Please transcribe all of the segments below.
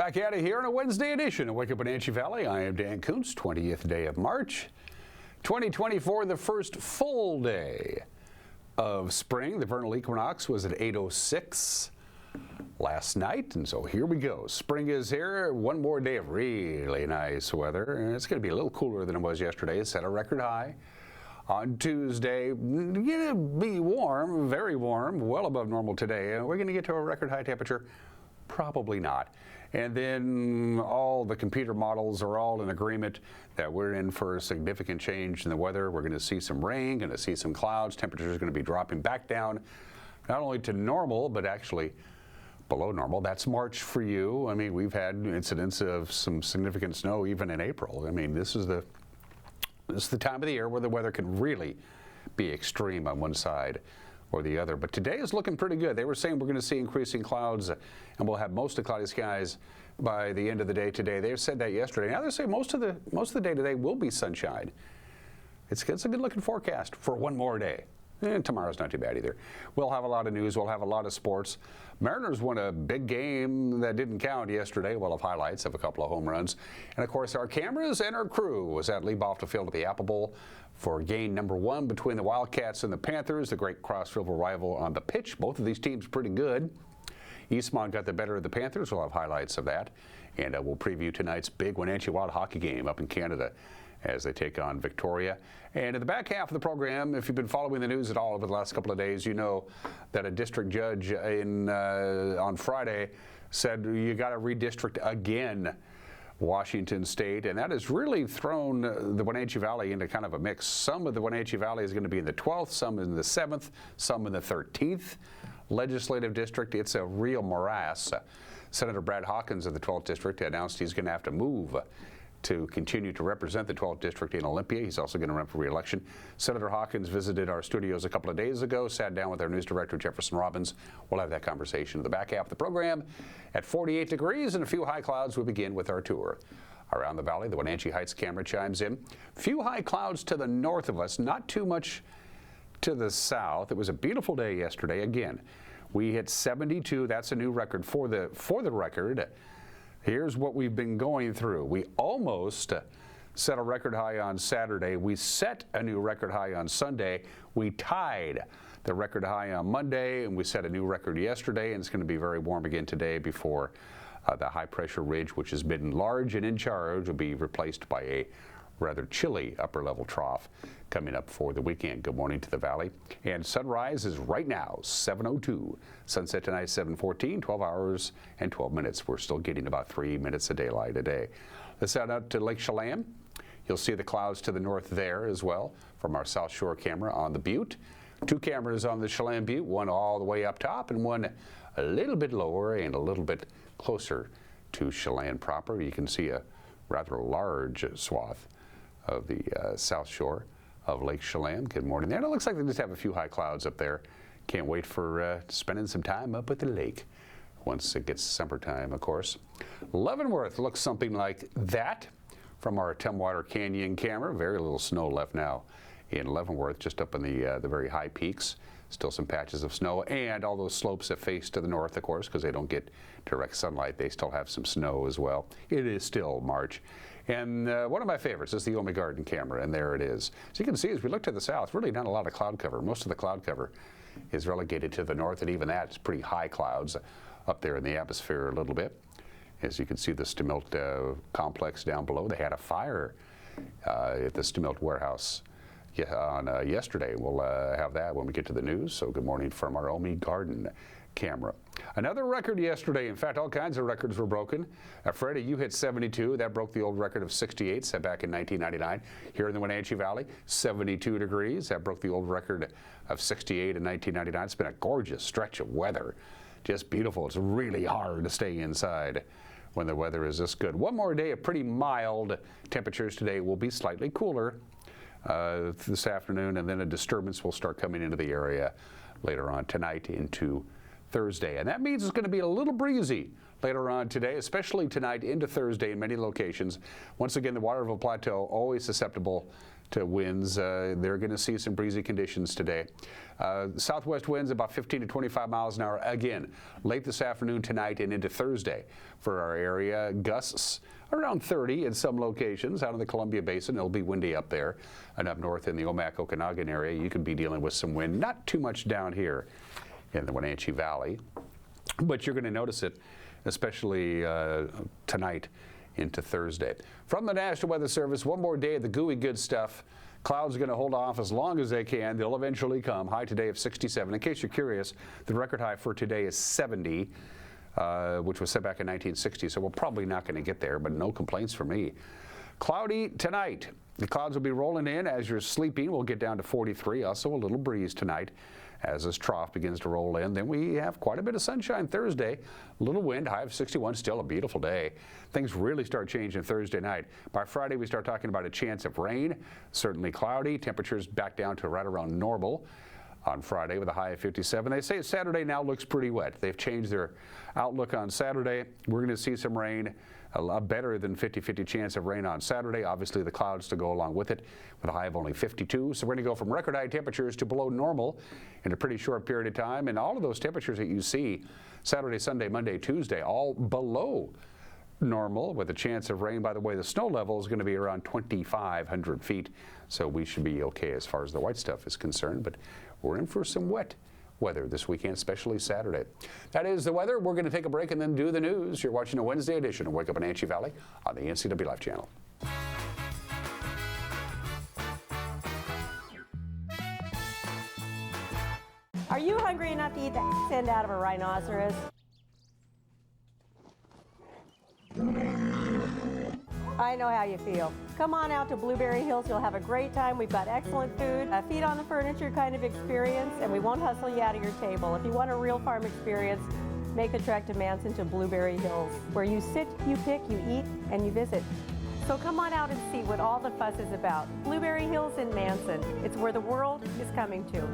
Back at it here on a Wednesday edition of Wake Up Wenatchee Valley. I am Dan Kuntz, 20th day of March, 2024, the first full day of spring. The vernal equinox was at 8:06 last night, and so here we go. Spring is here. One more day of really nice weather, and it's going to be a little cooler than it was yesterday. It set a record high on Tuesday. Going to be warm, very warm, well above normal today. We're going to get to a record high temperature. Probably not. And then all the computer models are all in agreement that we're in for a significant change in the weather. We're going to see some rain, going to see some clouds. Temperatures are going to be dropping back down, not only to normal, but actually below normal. That's March for you. I mean, we've had incidents of some significant snow even in April. I mean, this is the time of the year where the weather can really be extreme on one side or the other. But today is looking pretty good. They were saying we're going to see increasing clouds and we'll have mostly cloudy skies by the end of the day today. They said that yesterday. Now they're saying most of the day today will be sunshine. It's a good looking forecast for one more day. And tomorrow's not too bad either. We'll have a lot of news. We'll have a lot of sports. Mariners won a big game that didn't count yesterday. We'll have highlights of a couple of home runs. And, of course, our cameras and our crew was at Leib-Off Field at the Apple Bowl for game number 1 between the Wildcats and the Panthers, the great Cross River rival on the pitch. Both of these teams pretty good. Eastmont got the better of the Panthers. We'll have highlights of that. And we'll preview tonight's big Wenatchee Wild hockey game up in Canada as they take on Victoria. And in the back half of the program, if you've been following the news at all over the last couple of days, you know that a district judge on Friday said you got to redistrict again Washington State, and that has really thrown the Wenatchee Valley into kind of a mix. Some of the Wenatchee Valley is going to be in the 12th, some in the 7th, some in the 13th legislative district. It's a real morass. Senator Brad Hawkins of the 12th district announced he's going to have to move to continue to represent the 12th district in Olympia. He's also going to run for re-election. Senator Hawkins visited our studios a couple of days ago, sat down with our news director, Jefferson Robbins. We'll have that conversation in the back half of the program. At 48 degrees and a few high clouds, we begin with our tour around the valley. The Wenatchee Heights camera chimes in. Few high clouds to the north of us, not too much to the south. It was a beautiful day yesterday. Again, we hit 72. That's a new record for the record. Here's what we've been going through. We almost set a record high on Saturday. We set a new record high on Sunday. We tied the record high on Monday, and we set a new record yesterday, and it's going to be very warm again today before the high-pressure ridge, which has been large and in charge, will be replaced by a rather chilly upper-level trough coming up for the weekend. Good morning to the valley. And sunrise is right now, 7:02. Sunset tonight, 7:14, 12 hours and 12 minutes. We're still getting about 3 minutes of daylight a day. Let's head out to Lake Chelan. You'll see the clouds to the north there as well from our South Shore camera on the Butte. 2 cameras on the Chelan Butte, one all the way up top and one a little bit lower and a little bit closer to Chelan proper. You can see a rather large swath of the South Shore of Lake Chelan. Good morning there. And it looks like they just have a few high clouds up there. Can't wait for spending some time up at the lake once it gets summertime, of course. Leavenworth looks something like that from our Tumwater Canyon camera. Very little snow left now in Leavenworth, just up in the very high peaks. Still some patches of snow, and all those slopes that face to the north, of course, because they don't get direct sunlight, they still have some snow as well. It is still March. And one of my favorites is the Omi Garden camera, and there it is. So you can see as we look to the south, really not a lot of cloud cover. Most of the cloud cover is relegated to the north, and even that's pretty high clouds up there in the atmosphere a little bit. As you can see the Stemilt complex down below, they had a fire at the Stemilt warehouse on yesterday. We'll have that when we get to the news. So good morning from our Omi Garden camera. Another record yesterday. In fact, all kinds of records were broken. Freddie, you hit 72. That broke the old record of 68 set back in 1999. Here in the Wenatchee Valley, 72 degrees. That broke the old record of 68 in 1999. It's been a gorgeous stretch of weather. Just beautiful. It's really hard to stay inside when the weather is this good. One more day of pretty mild temperatures today. Will be slightly cooler this afternoon, and then a disturbance will start coming into the area later on tonight into Thursday. And that means it's going to be a little breezy later on today, especially tonight into Thursday in many locations. Once again, the Waterville Plateau always susceptible winds. They're going to see some breezy conditions today. Southwest winds about 15 to 25 miles an hour again late this afternoon, tonight, and into Thursday for our area. Gusts around 30 in some locations out in the Columbia Basin. It'll be windy up there, and up north in the Omak-Okanagan area you could be dealing with some wind. Not too much down here in the Wenatchee Valley, but you're going to notice it especially tonight into Thursday. From the National Weather Service, one more day of the gooey good stuff. Clouds are going to hold off as long as they can. They'll eventually come. High today of 67. In case you're curious, the record high for today is 70, which was set back in 1960, so we're probably not going to get there, but no complaints from me. Cloudy tonight. The clouds will be rolling in as you're sleeping. We'll get down to 43. Also a little breeze tonight as this trough begins to roll in. Then we have quite a bit of sunshine Thursday. A little wind, high of 61, still a beautiful day. Things really start changing Thursday night. By Friday, we start talking about a chance of rain, certainly cloudy. Temperatures back down to right around normal on Friday with a high of 57. They say Saturday now looks pretty wet. They've changed their outlook on Saturday. We're going to see some rain, a lot better than 50-50 chance of rain on Saturday. Obviously the clouds to go along with it with a high of only 52. So we're going to go from record high temperatures to below normal in a pretty short period of time. And all of those temperatures that you see Saturday, Sunday, Monday, Tuesday, all below normal with a chance of rain. By the way, the snow level is going to be around 2,500 feet. So we should be okay as far as the white stuff is concerned. But we're in for some wet weather this weekend, especially Saturday. That is the weather. We're going to take a break and then do the news. You're watching a Wednesday edition of Wake Up Wenatchee Valley on the NCW Life channel. Are you hungry enough to eat the end out of a rhinoceros? I know how you feel. Come on out to Blueberry Hills. You'll have a great time. We've got excellent food, a feet on the furniture kind of experience, and we won't hustle you out of your table. If you want a real farm experience, make the trek to Manson to Blueberry Hills, where you sit, you pick, you eat, and you visit. So come on out and see what all the fuss is about. Blueberry Hills in Manson. It's where the world is coming to.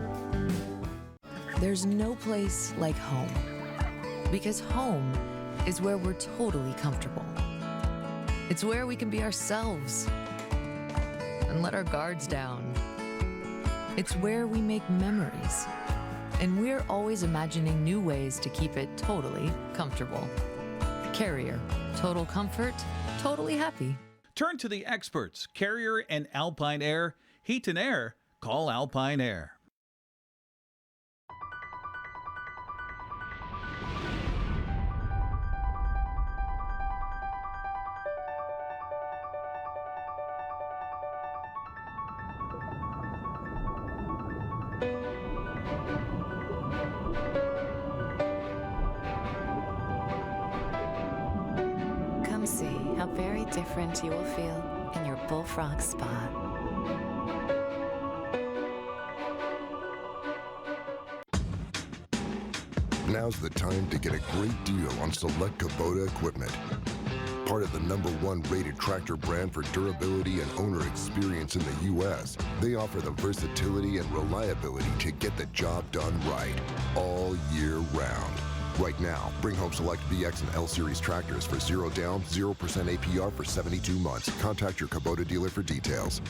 There's no place like home, because home is where we're totally comfortable. It's where we can be ourselves and let our guards down. It's where we make memories, and we're always imagining new ways to keep it totally comfortable. Carrier, total comfort, totally happy. Turn to the experts, Carrier and Alpine Air. Heat and air, call Alpine Air. Come see how very different you will feel in your Bullfrog Spa. Now's the time to get a great deal on select Kubota equipment. Part of the #1 rated tractor brand for durability and owner experience in the U.S., they offer the versatility and reliability to get the job done right all year round. Right now, bring home select VX and L Series tractors for 0 down, 0% APR for 72 months. Contact your Kubota dealer for details.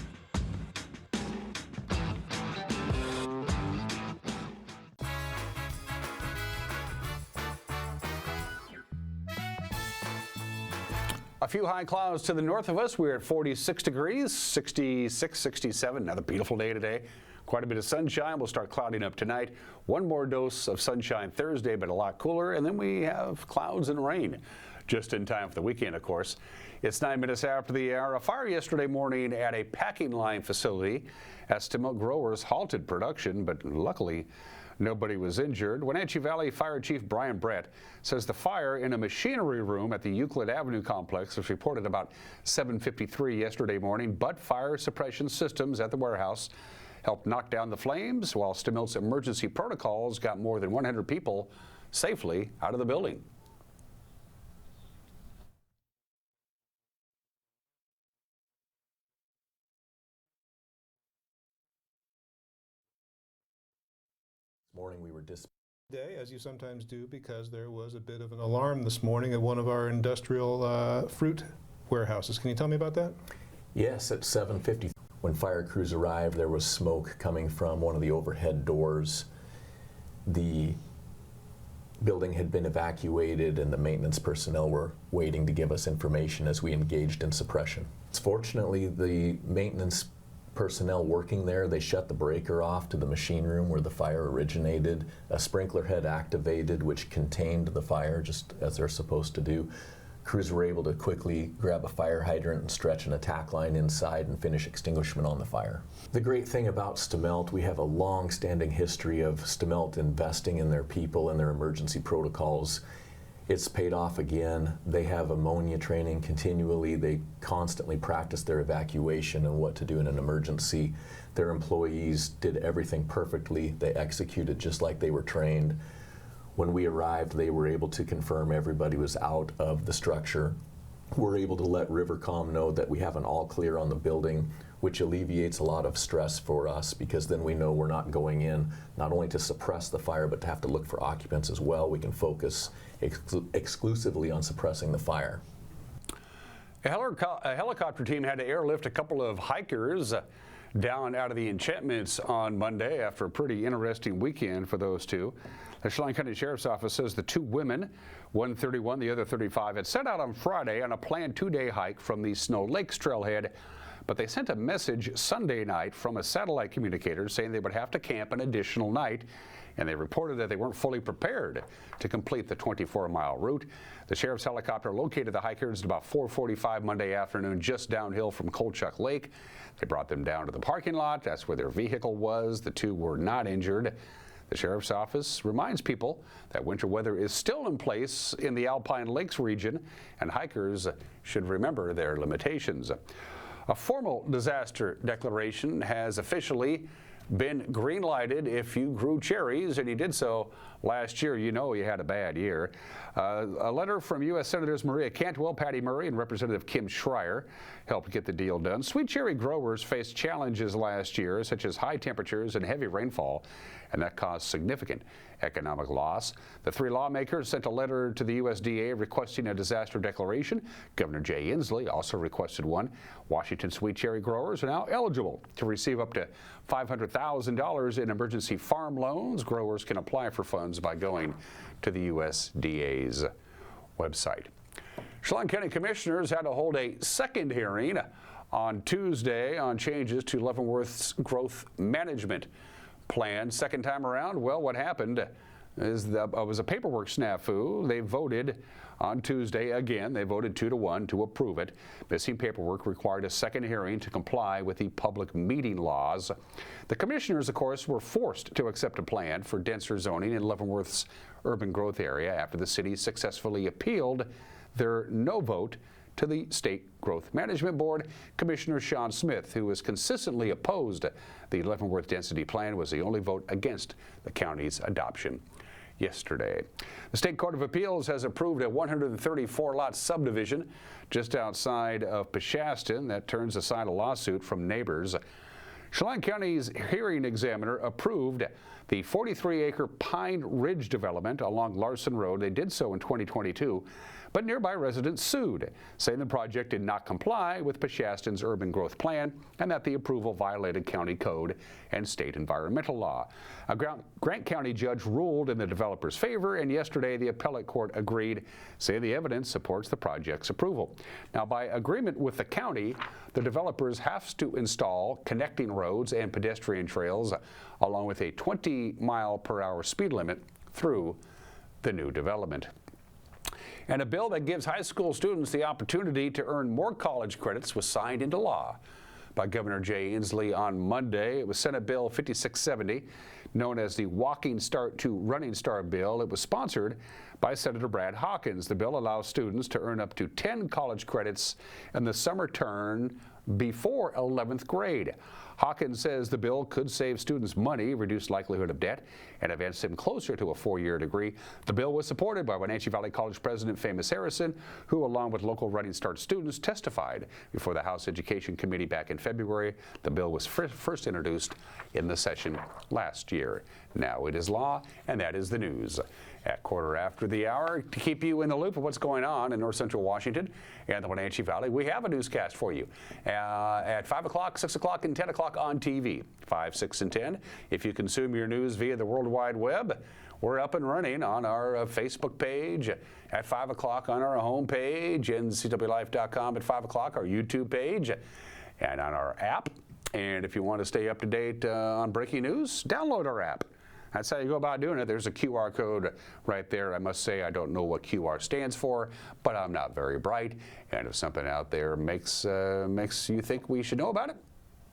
A few high clouds to the north of us. We're at 46 degrees, 66, 67. Another beautiful day today. Quite a bit of sunshine. We'll start clouding up tonight. One more dose of sunshine Thursday, but a lot cooler. And then we have clouds and rain just in time for the weekend, of course. It's 9 minutes after the hour. A fire yesterday morning at a packing line facility as milk growers halted production, but luckily nobody was injured. Wenatchee Valley Fire Chief Brian Brett says the fire in a machinery room at the Euclid Avenue complex was reported about 7:53 yesterday morning, but fire suppression systems at the warehouse helped knock down the flames, while Stimilt's emergency protocols got more than 100 people safely out of the building. Morning we were day, as you sometimes do, because there was a bit of an alarm this morning at one of our industrial fruit warehouses. Can you tell me about that? Yes, at 7:50. When fire crews arrived, there was smoke coming from one of the overhead doors. The building had been evacuated and the maintenance personnel were waiting to give us information as we engaged in suppression. Fortunately, the maintenance personnel working there, they shut the breaker off to the machine room where the fire originated. A sprinkler head activated, which contained the fire, just as they're supposed to do. Crews were able to quickly grab a fire hydrant and stretch an attack line inside and finish extinguishment on the fire. The great thing about Stemelt, we have a long-standing history of Stemelt investing in their people and their emergency protocols. It's paid off again. They have ammonia training continually. They constantly practice their evacuation and what to do in an emergency. Their employees did everything perfectly. They executed just like they were trained. When we arrived, they were able to confirm everybody was out of the structure. We're able to let Rivercom know that we have an all clear on the building, which alleviates a lot of stress for us, because then we know we're not going in not only to suppress the fire, but to have to look for occupants as well. We can focus exclusively on suppressing the fire. A helicopter team had to airlift a couple of hikers down out of the enchantments on Monday after a pretty interesting weekend for those two. The Chelan County Sheriff's Office says the two women, one 31, the other 35, had set out on Friday on a planned two-day hike from the Snow Lakes trailhead, but they sent a message Sunday night from a satellite communicator saying they would have to camp an additional night, and they reported that they weren't fully prepared to complete the 24-mile route. The sheriff's helicopter located the hikers at about 4:45 Monday afternoon just downhill from Kolchak Lake. They brought them down to the parking lot. That's where their vehicle was. The two were not injured. The sheriff's office reminds people that winter weather is still in place in the Alpine Lakes region, and hikers should remember their limitations. A formal disaster declaration has officially been green-lighted if you grew cherries, and you did so last year. You know you had a bad year. A letter from U.S. Senators Maria Cantwell, Patty Murray, and Representative Kim Schreier helped get the deal done. Sweet cherry growers faced challenges last year, such as high temperatures and heavy rainfall, and that caused significant economic loss. The three lawmakers sent a letter to the USDA requesting a disaster declaration. Governor Jay Inslee also requested one. Washington sweet cherry growers are now eligible to receive up to $500,000 in emergency farm loans. Growers can apply for funds by going to the USDA's website. Chelan County Commissioners had to hold a second hearing on Tuesday on changes to Leavenworth's growth management plan. Second time around, well, what happened is was a paperwork snafu. They voted on Tuesday again. They voted 2-1 to approve it. Missing paperwork required a second hearing to comply with the public meeting laws. The commissioners, of course, were forced to accept a plan for denser zoning in Leavenworth's urban growth area after the city successfully appealed their no vote to the State Growth Management Board. Commissioner Sean Smith, who has consistently opposed the Leavenworth density plan, was the only vote against the county's adoption yesterday. The State Court of Appeals has approved a 134-lot subdivision just outside of Peshastin that turns aside a lawsuit from neighbors. Chelan County's hearing examiner approved the 43-acre Pine Ridge development along Larson Road. They did so in 2022, but nearby residents sued, saying the project did not comply with Peshastin's urban growth plan and that the approval violated county code and state environmental law. A Grant County judge ruled in the developer's favor, and yesterday the appellate court agreed, saying the evidence supports the project's approval. Now, by agreement with the county, the developers have to install connecting roads and pedestrian trails, along with a 20-mile-per-hour speed limit through the new development. And a bill that gives high school students the opportunity to earn more college credits was signed into law by Governor Jay Inslee on Monday. It was Senate Bill 5670, known as the Walking Start to Running Start bill. It was sponsored by Senator Brad Hawkins. The bill allows students to earn up to 10 college credits in the summer term before 11th grade. Hawkins says the bill could save students money, reduce likelihood of debt, and advance them closer to a four-year degree. The bill was supported by Wenatchee Valley College President Famous Harrison, who, along with local Running Start students, testified before the House Education Committee back in February. The bill was first introduced in the session last year. Now it is law, and that is the news. at quarter after the hour. To keep you in the loop of what's going on in north central Washington and the Wenatchee Valley, we have a newscast for you at 5 o'clock, 6 o'clock, and 10 o'clock on TV. 5, 6, and 10. If you consume your news via the World Wide Web, we're up and running on our Facebook page at 5 o'clock, on our homepage, ncwlife.com at 5 o'clock, our YouTube page, and on our app. And if you want to stay up to date on breaking news, download our app. That's how you go about doing it. There's a QR code right there. I must say I don't know what QR stands for, but I'm not very bright. And if something out there makes you think we should know about it,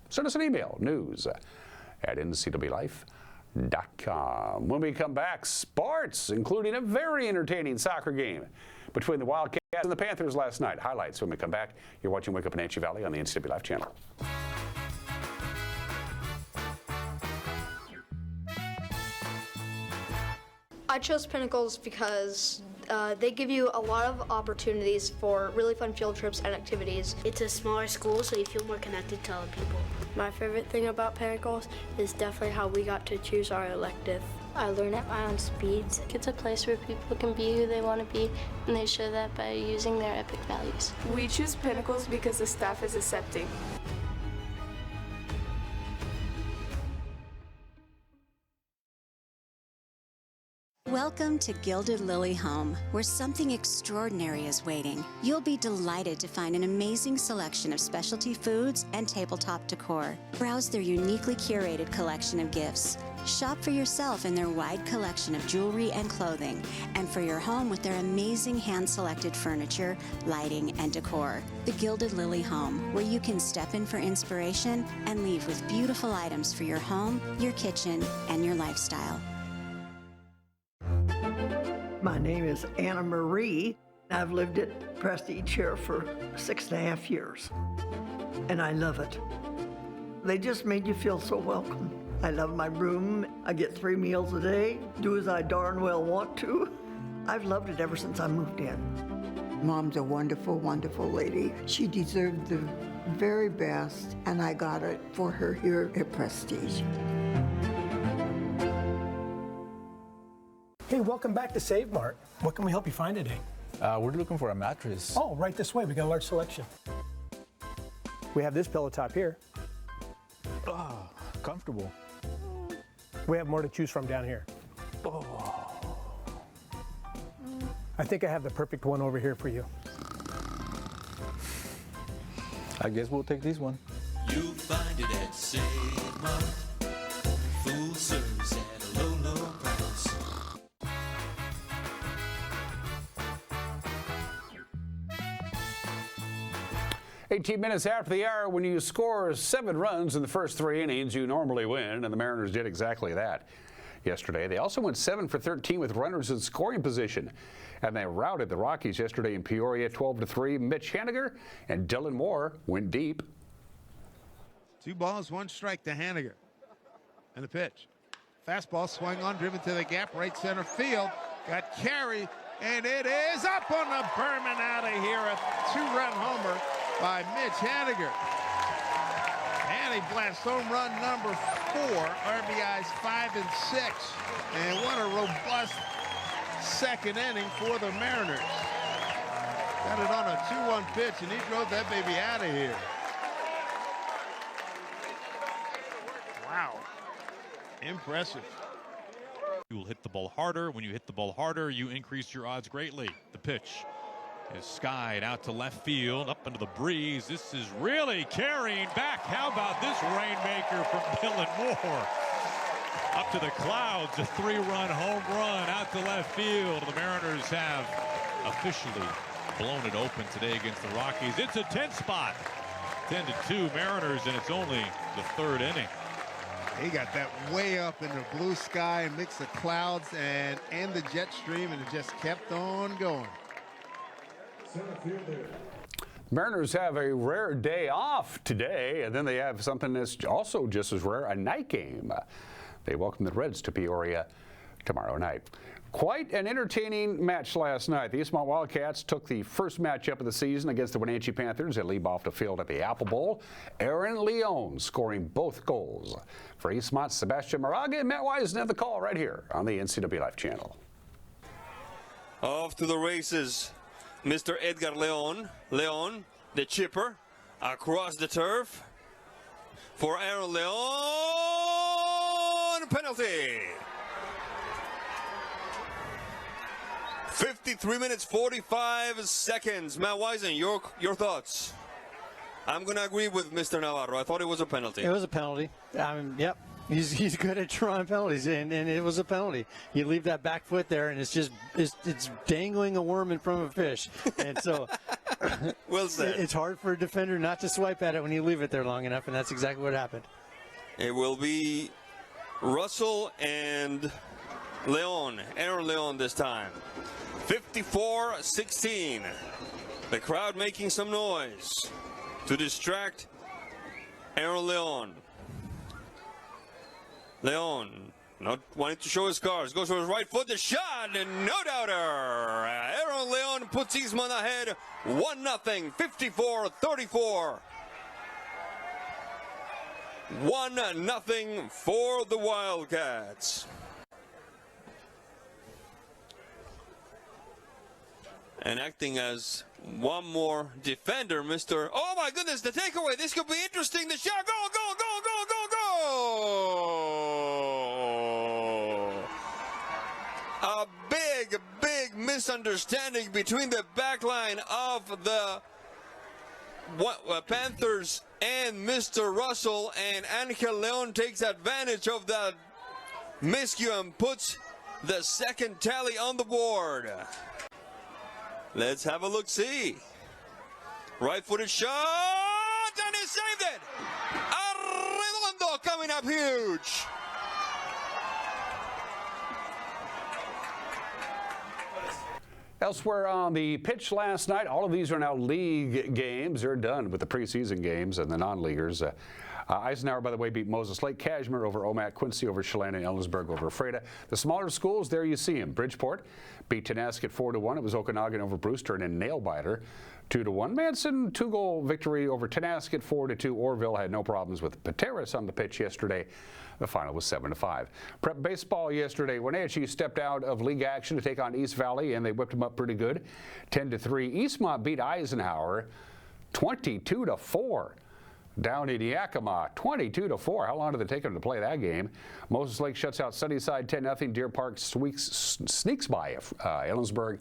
send us an email, news@ncwlife.com. When we come back, sports, including a very entertaining soccer game between the Wildcats and the Panthers last night. Highlights when we come back. You're watching Wake Up Wenatchee Valley on the NCW Life channel. I chose Pinnacles because they give you a lot of opportunities for really fun field trips and activities. It's a smaller school, so you feel more connected to other people. My favorite thing about Pinnacles is definitely how we got to choose our elective. I learn at my own speeds. It's a place where people can be who they want to be, and they show that by using their epic values. We choose Pinnacles because the staff is accepting. Welcome to Gilded Lily Home, where something extraordinary is waiting. You'll be delighted to find an amazing selection of specialty foods and tabletop decor. Browse their uniquely curated collection of gifts. Shop for yourself in their wide collection of jewelry and clothing, and for your home with their amazing hand-selected furniture, lighting, and decor. The Gilded Lily Home, where you can step in for inspiration and leave with beautiful items for your home, your kitchen, and your lifestyle. My name is Anna Marie. I've lived at Prestige here for 6.5 years, and I love it. They just made you feel so welcome. I love my room. I get 3 meals a day, do as I darn well want to. I've loved it ever since I moved in. Mom's a wonderful, wonderful lady. She deserved the very best, and I got it for her here at Prestige. Hey, welcome back to Save Mart. What can we help you find today? We're looking for a mattress. Oh, right this way. We got a large selection. We have this pillow top here. Oh, comfortable. We have more to choose from down here. Oh. I think I have the perfect one over here for you. I guess we'll take this one. You'll find it at Save Mart. Full service at a low, low price. 18 minutes after the hour, when you score 7 runs in the first 3 innings, you normally win, and the Mariners did exactly that yesterday. They also went 7 for 13 with runners in scoring position, and they routed the Rockies yesterday in Peoria 12-3. Mitch Haniger and Dylan Moore went deep. 2 balls, 1 strike to Haniger. And the pitch. Fastball swung on, driven to the gap, right center field. Got carry, and it is up on the Berman, out of here. A 2-run homer by Mitch Haniger. And he blasts home run number 4, RBIs 5 and 6. And what a robust second inning for the Mariners. Got it on a 2-1 pitch, and he drove that baby out of here. Wow. Impressive. You will hit the ball harder. When you hit the ball harder, you increase your odds greatly. The pitch is skied out to left field, up into the breeze. This is really carrying back. How about this rainmaker from Dylan Moore? Up to the clouds, a 3-run home run out to left field. The Mariners have officially blown it open today against the Rockies. It's a 10 spot. 10-2 Mariners, and it's only the 3rd inning. He got that way up in the blue sky and mixed the clouds and the jet stream, and it just kept on going. Mariners have a rare day off today, and then they have something that's also just as rare, a night game. They welcome the Reds to Peoria tomorrow night. Quite an entertaining match last night. The Eastmont Wildcats took the first matchup of the season against the Wenatchee Panthers. They leave off the field at the Apple Bowl. Aaron Leone scoring both goals for Eastmont. Sebastian Moraga and Matt Wise have the call right here on the NCW Life channel. Off to the races, Mr. Edgar Leon. Leon, the chipper, across the turf for Aaron Leon. Penalty. 53 minutes, 45 seconds. Matt Wisen, your thoughts? I'm going to agree with Mr. Navarro. I thought it was a penalty. It was a penalty. Yep. He's good at drawing penalties, and it was a penalty. You leave that back foot there, and it's dangling a worm in front of a fish. And so well said. It's hard for a defender not to swipe at it when you leave it there long enough, and that's exactly what happened. It will be Russell and Leon, Aaron Leon this time. 54-16. The crowd making some noise to distract Aaron Leon. Leon, not wanting to show his cards, goes for his right foot, the shot, and no doubter. Aaron Leon puts Eastman ahead 1-0, 54-34. 1-0 for the Wildcats. And acting as one more defender, Mr. Oh my goodness, the takeaway. This could be interesting. The shot, goal, goal, goal, goal, goal, goal. A big, big misunderstanding between the back line of the Panthers and Mr. Russell, and Angel Leon takes advantage of that miscue and puts the second tally on the board. Let's have a look-see. Right-footed shot, and he saved it! Arredondo coming up huge! Elsewhere on the pitch last night, all of these are now league games. They're done with the preseason games and the non-leaguers. Eisenhower, by the way, beat Moses Lake. Cashmere over Omak. Quincy over Chelan, and Ellensburg over Freda. The smaller schools, there you see them. Bridgeport beat Tenasket 4-1. It was Okanagan over Brewster, and then Nailbiter 2-1. Manson, 2-goal victory over Tenasket 4-2. Orville had no problems with Pateras on the pitch yesterday. The final was 7-5. Prep baseball yesterday. Wenatchee stepped out of league action to take on East Valley, and they whipped them up pretty good. 10-3. Eastmont beat Eisenhower 22-4. Down in Yakima, 22-4. How long did it take them to play that game? Moses Lake shuts out Sunnyside 10-0. Deer Park sneaks by Ellensburg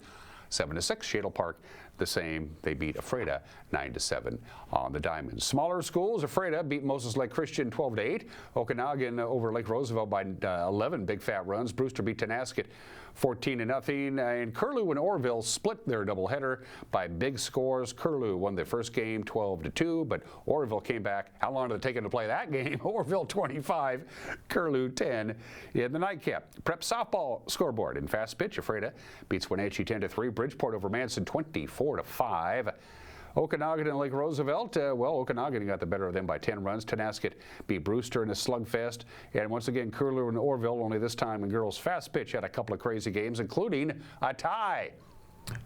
7-6. Shadle Park the same. They beat Ephrata 9-7 on the Diamonds. Smaller schools, Ephrata beat Moses Lake Christian 12-8. Okanagan over Lake Roosevelt by 11 big fat runs. Brewster beat Tenasket 14-0. And Curlew and Orville split their doubleheader by big scores. Curlew won the first game 12-2, but Orville came back. How long did it take them to play that game? Orville 25, Curlew 10 in the nightcap. Prep softball scoreboard in fast pitch. Ephrata beats Wenatchee 10-3. Bridgeport over Manson 24-5. Okanagan and Lake Roosevelt, Okanagan got the better of them by 10 runs. Tenasket beat Brewster in a slugfest. And once again, Curlew and Orville, only this time in girls fast pitch, had a couple of crazy games, including a tie.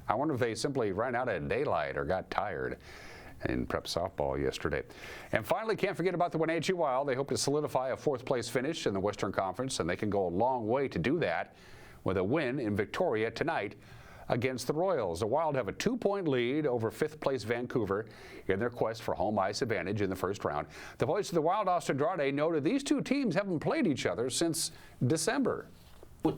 I wonder if they simply ran out of daylight or got tired in prep softball yesterday. And finally, can't forget about the Wenatchee Wild. They hope to solidify a fourth-place finish in the Western Conference, and they can go a long way to do that with a win in Victoria tonight against the Royals. The Wild have a 2-point lead over fifth-place Vancouver in their quest for home ice advantage in the first round. The voice of the Wild, Ostradrade, noted these two teams haven't played each other since December.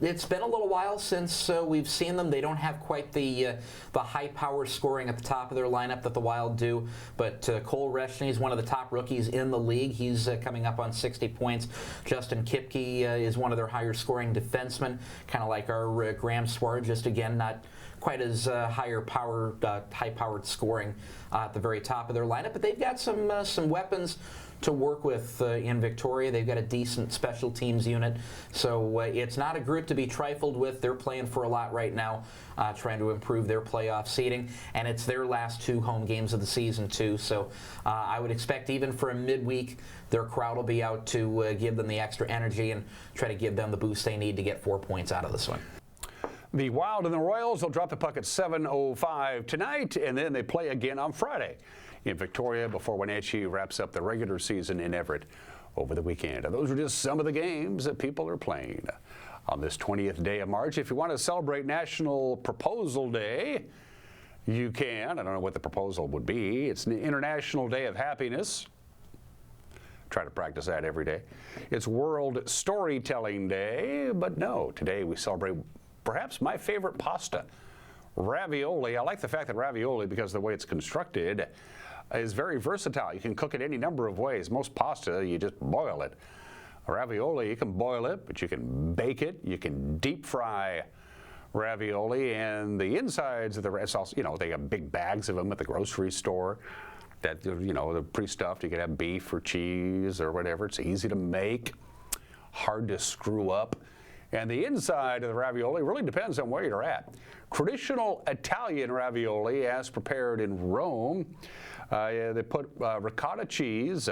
It's been a little while since we've seen them. They don't have quite the high power scoring at the top of their lineup that the Wild do. But Cole Reshny is one of the top rookies in the league. He's coming up on 60 points. Justin Kipke is one of their higher scoring defensemen, kind of like our Graham Swart, just again not quite as high-powered scoring at the very top of their lineup. But they've got some weapons to work with in Victoria. They've got a decent special teams unit. So it's not a group to be trifled with. They're playing for a lot right now, trying to improve their playoff seeding. And it's their last 2 home games of the season, too. So I would expect even for a midweek, their crowd will be out to give them the extra energy and try to give them the boost they need to get 4 points out of this one. The Wild and the Royals will drop the puck at 7:05 tonight, and then they play again on Friday in Victoria before Wenatchee wraps up the regular season in Everett over the weekend. And those are just some of the games that people are playing. on this 20th day of March. If you want to celebrate National Proposal Day, you can. I don't know what the proposal would be. It's an International Day of Happiness. Try to practice that every day. It's World Storytelling Day, but no, today we celebrate perhaps my favorite pasta, ravioli. I like the fact that ravioli, because the way it's constructed, is very versatile. You can cook it any number of ways. Most pasta, you just boil it. Ravioli, you can boil it, but you can bake it. You can deep fry ravioli, and the insides of the sauce, you know, they have big bags of them at the grocery store. That, you know, they're pre-stuffed. You can have beef or cheese or whatever. It's easy to make, hard to screw up. And the inside of the ravioli really depends on where you're at. Traditional Italian ravioli, as prepared in Rome, they put ricotta cheese,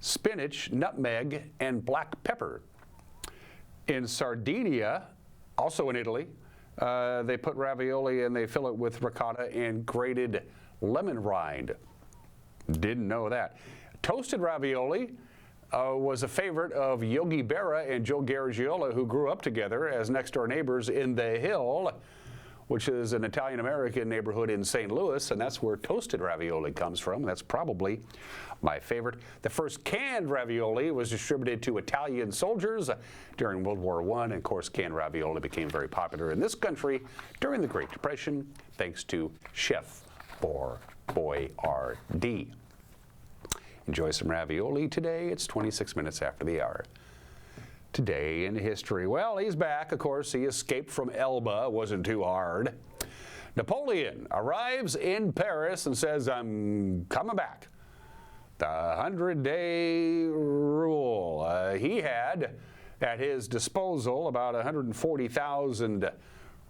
spinach, nutmeg, and black pepper. In Sardinia, also in Italy, they put ravioli and they fill it with ricotta and grated lemon rind. Didn't know that. Toasted ravioli was a favorite of Yogi Berra and Joe Garagiola, who grew up together as next-door neighbors in The Hill, which is an Italian-American neighborhood in St. Louis, and that's where toasted ravioli comes from. That's probably my favorite. The first canned ravioli was distributed to Italian soldiers during World War I, and of course canned ravioli became very popular in this country during the Great Depression, thanks to Chef Boyardee. Enjoy some ravioli today. It's 26 minutes after the hour. Today in history. Well, he's back, of course. He escaped from Elba. It wasn't too hard. Napoleon arrives in Paris and says, I'm coming back. The 100-day rule. He had at his disposal about 140,000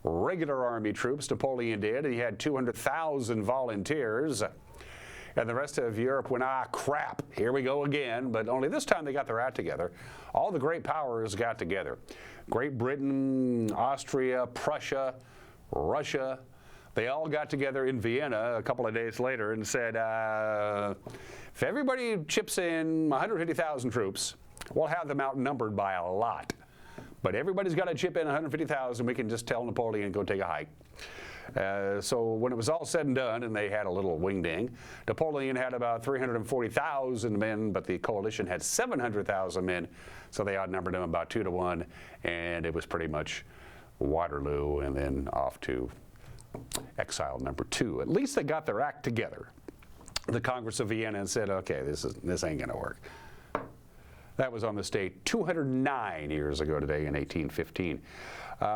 regular army troops, Napoleon did, and he had 200,000 volunteers. And the rest of Europe went, crap, here we go again. But only this time they got their act together. All the great powers got together. Great Britain, Austria, Prussia, Russia. They all got together in Vienna a couple of days later and said, if everybody chips in 150,000 troops, we'll have them outnumbered by a lot. But everybody's got to chip in 150,000. We can just tell Napoleon, go take a hike. So when it was all said and done, and they had a little wing-ding, Napoleon had about 340,000 men, but the coalition had 700,000 men, so they outnumbered him about 2 to 1, and it was pretty much Waterloo, and then off to exile number 2. At least they got their act together. The Congress of Vienna and said, okay, this ain't going to work. That was on this date 209 years ago today in 1815.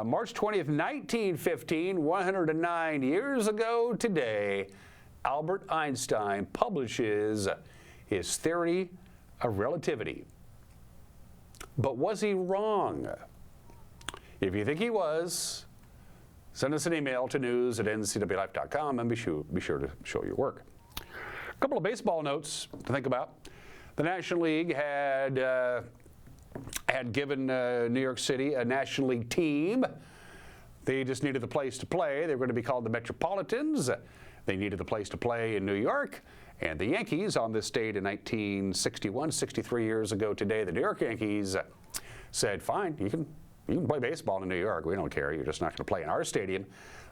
March 20th, 1915, 109 years ago today, Albert Einstein publishes his theory of relativity. But was he wrong? If you think he was, send us an email to news@ncwlife.com and be sure to show your work. A couple of baseball notes to think about. The National League had given New York City a National League team. They just needed the place to play. They were going to be called the Metropolitans. They needed the place to play in New York. And the Yankees, on this date in 1961, 63 years ago today, the New York Yankees said, fine, you can play baseball in New York. We don't care. You're just not going to play in our stadium.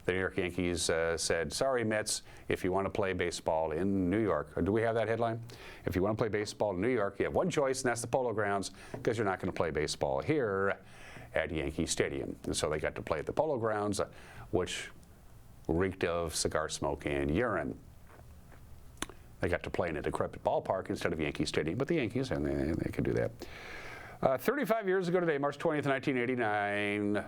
The New York Yankees said, sorry, Mets, if you want to play baseball in New York. Or do we have that headline? If you want to play baseball in New York, you have one choice, and that's the Polo Grounds, because you're not going to play baseball here at Yankee Stadium. And so they got to play at the Polo Grounds, which reeked of cigar smoke and urine. They got to play in a decrepit ballpark instead of Yankee Stadium, but the Yankees, and they could do that. 35 years ago today, March 20th, 1989,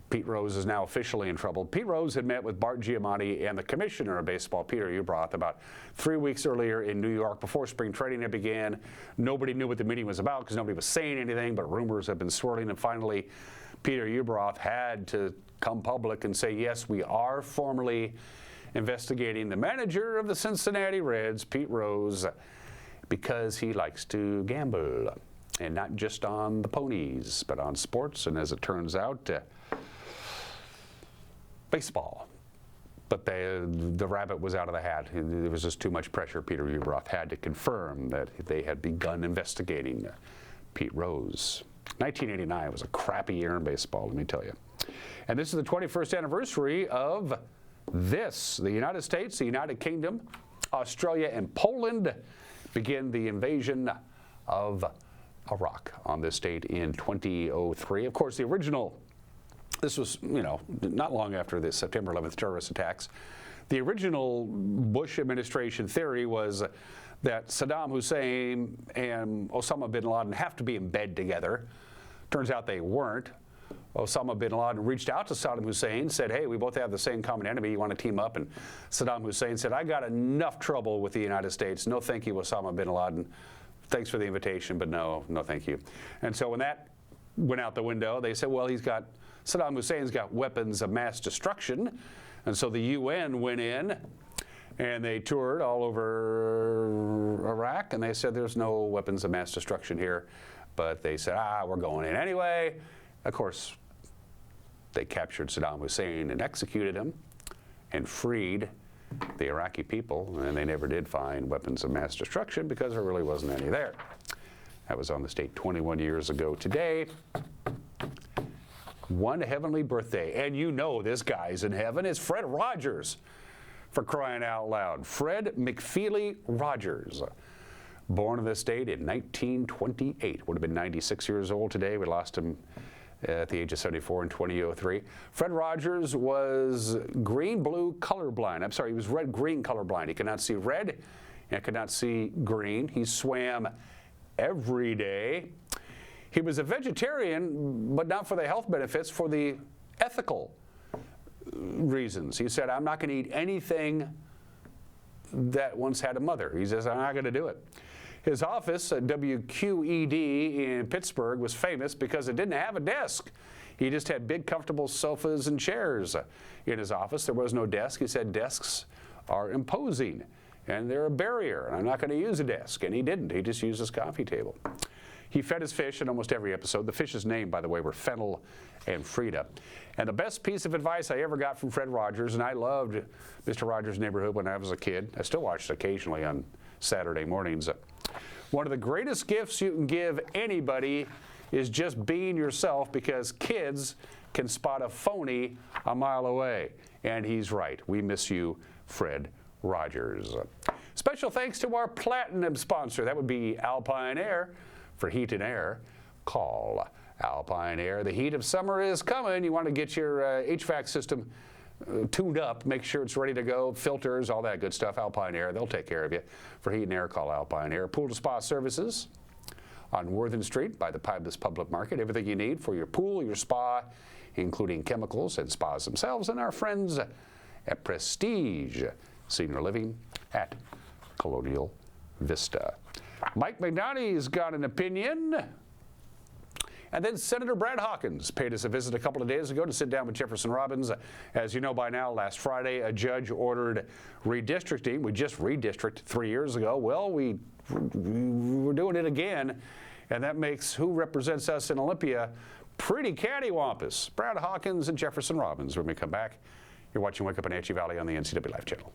Pete Rose is now officially in trouble. Pete Rose had met with Bart Giamatti and the commissioner of baseball, Peter Ueberroth, about 3 weeks earlier in New York before spring training had began. Nobody knew what the meeting was about because nobody was saying anything, but rumors have been swirling, and finally Peter Ueberroth had to come public and say, yes, we are formally investigating the manager of the Cincinnati Reds, Pete Rose, because he likes to gamble, and not just on the ponies, but on sports, and as it turns out, baseball. But the rabbit was out of the hat. There was just too much pressure. Peter Ueberroth had to confirm that they had begun investigating Pete Rose. 1989 was a crappy year in baseball, let me tell you. And this is the 21st anniversary of this. The United States, the United Kingdom, Australia, and Poland begin the invasion of Iraq on this date in 2003. Of course, the original, this was, not long after the September 11th terrorist attacks. The original Bush administration theory was that Saddam Hussein and Osama bin Laden have to be in bed together. Turns out they weren't. Osama bin Laden reached out to Saddam Hussein, said, hey, we both have the same common enemy, you want to team up? And Saddam Hussein said, I got enough trouble with the United States. No thank you, Osama bin Laden. Thanks for the invitation, but no thank you. And so when that went out the window, they said, well, Saddam Hussein's got weapons of mass destruction. And so the UN went in and they toured all over Iraq, and they said there's no weapons of mass destruction here. But they said, we're going in anyway. Of course, they captured Saddam Hussein and executed him and freed the Iraqi people, and they never did find weapons of mass destruction because there really wasn't any there. That was on this date 21 years ago today. One heavenly birthday, and you know this guy's in heaven. It's Fred Rogers, for crying out loud. Fred McFeely Rogers, born on this date in 1928. Would have been 96 years old today. We lost him at the age of 74 in 2003. Fred Rogers was green-blue colorblind. I'm sorry, he was red-green colorblind. He could not see red and could not see green. He swam every day. He was a vegetarian, but not for the health benefits, for the ethical reasons. He said, I'm not going to eat anything that once had a mother. He says, I'm not going to do it. His office at WQED in Pittsburgh was famous because it didn't have a desk. He just had big, comfortable sofas and chairs in his office. There was no desk. He said desks are imposing, and they're a barrier, and I'm not going to use a desk. And he didn't. He just used his coffee table. He fed his fish in almost every episode. The fish's name, by the way, were Fennel and Frida. And the best piece of advice I ever got from Fred Rogers, and I loved Mr. Rogers' Neighborhood when I was a kid. I still watched it occasionally on Saturday mornings. One of the greatest gifts you can give anybody is just being yourself, because kids can spot a phony a mile away. And he's right. We miss you, Fred Rogers. Special thanks to our platinum sponsor. That would be Alpine Air. For heat and air, call Alpine Air. The heat of summer is coming. You want to get your HVAC system tuned up, make sure it's ready to go, filters, all that good stuff. Alpine Air, they'll take care of you. For heat and air, call Alpine Air. Pool to Spa Services on Worthen Street by the Pybus Public Market. Everything you need for your pool, your spa, including chemicals and spas themselves, and our friends at Prestige Senior Living at Colonial Vista. Mike McNaughty's got an opinion. And then Senator Brad Hawkins paid us a visit a couple of days ago to sit down with Jefferson Robbins. As you know by now, last Friday, a judge ordered redistricting. We just redistricted 3 years ago. Well, we're doing it again, and that makes who represents us in Olympia pretty cattywampus. Brad Hawkins and Jefferson Robbins. When we come back, you're watching Wake Up Wenatchee Valley on the NCW Life Channel.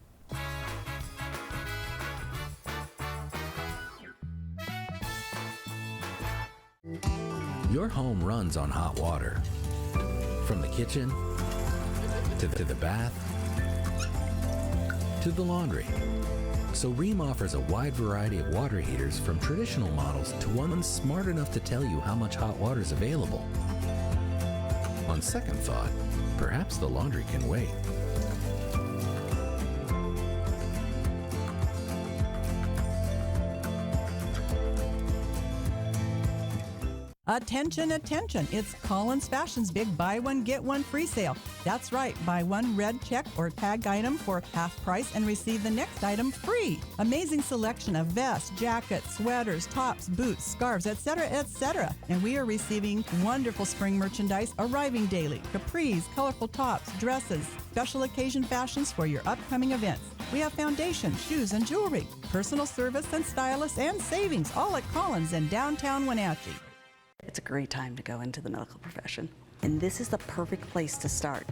Your home runs on hot water. From the kitchen, to the bath, to the laundry. So Rheem offers a wide variety of water heaters, from traditional models to one smart enough to tell you how much hot water is available. On second thought, perhaps the laundry can wait. Attention, attention. It's Collins Fashion's big buy one, get one free sale. That's right. Buy one red check or tag item for half price and receive the next item free. Amazing selection of vests, jackets, sweaters, tops, boots, scarves, etc., etc. And we are receiving wonderful spring merchandise arriving daily. Capris, colorful tops, dresses, special occasion fashions for your upcoming events. We have foundations, shoes, and jewelry, personal service and stylists and savings, all at Collins in downtown Wenatchee. It's a great time to go into the medical profession, and this is the perfect place to start.